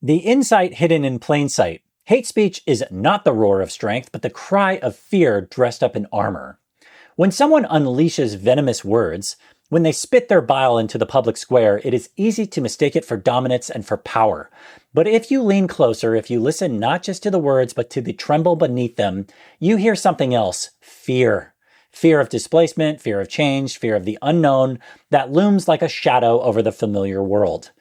The insight hidden in plain sight. Hate speech is not the roar of strength, but the cry of fear dressed up in armor. When someone unleashes venomous words, when they spit their bile into the public square, it is easy to mistake it for dominance and for power. But if you lean closer, if you listen not just to the words, but to the tremble beneath them, you hear something else: fear. Fear of displacement, fear of change, fear of the unknown that looms like a shadow over the familiar world.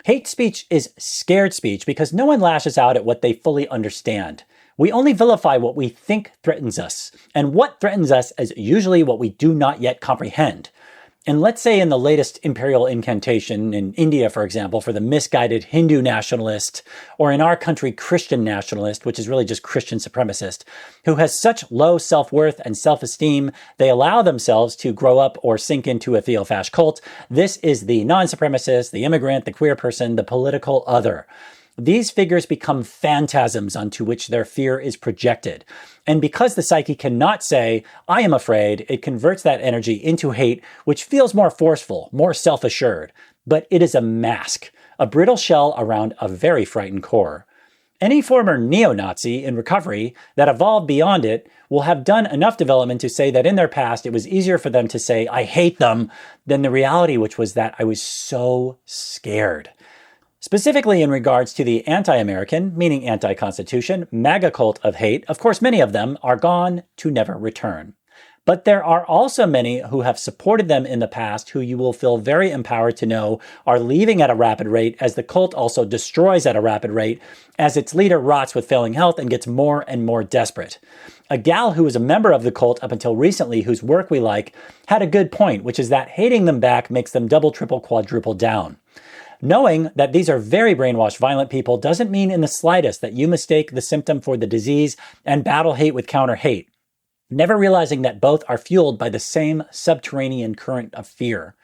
Hate speech is scared speech because no one lashes out at what they fully understand. We only vilify what we think threatens us, and what threatens us is usually what we do not yet comprehend. And let's say in the latest imperial incantation in India, for example, for the misguided Hindu Nationalist, or in our country, Christian Nationalist, which is really just Christian Supremacist, who has such low self-worth and self-esteem, they allow themselves to grow up or sink into a theo fasct cult. This is the non-supremacist, the immigrant, the queer person, the political other. These figures become phantasms onto which their fear is projected. And because the psyche cannot say, I am afraid, it converts that energy into hate, which feels more forceful, more self-assured. But it is a mask, a brittle shell around a very frightened core. Any former neo-Nazi in recovery that evolved beyond it will have done enough development to say that in their past it was easier for them to say, I hate them, than the reality, which was that I was so scared. Specifically in regards to the anti-American, meaning anti-Constitution, MAGA cult of hate, of course many of them are gone to never return. But there are also many who have supported them in the past who you will feel very empowered to know are leaving at a rapid rate as the cult also destroys at a rapid rate as its leader rots with failing health and gets more and more desperate. A gal who was a member of the cult up until recently, whose work we like, had a good point, which is that hating them back makes them double, triple, quadruple down. Knowing that these are very brainwashed, violent people doesn't mean in the slightest that you mistake the symptom for the disease and battle hate with counter hate, never realizing that both are fueled by the same subterranean current of fear.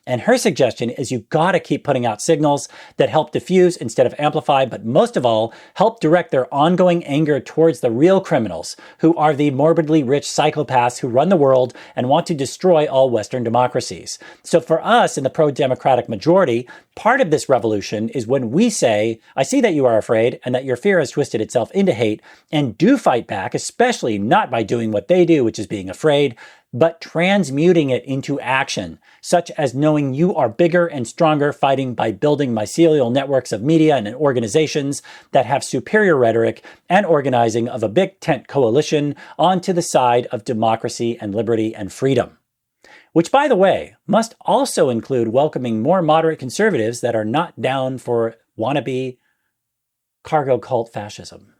And her suggestion is you gotta keep putting out signals that help diffuse instead of amplify, but most of all, help direct their ongoing anger towards the real criminals, who are the morbidly rich psychopaths who run the world and want to destroy all Western democracies. So for us in the pro-democratic majority, part of this revolution is when we say, I see that you are afraid and that your fear has twisted itself into hate, and do fight back, especially not by doing what they do, which is being afraid, but transmuting it into action, such as knowing you are bigger and stronger, fighting by building mycelial networks of media and organizations that have superior rhetoric and organizing of a big tent coalition onto the side of democracy and liberty and freedom. Which, by the way, must also include welcoming more moderate conservatives that are not down for wannabe cargo cult fascism.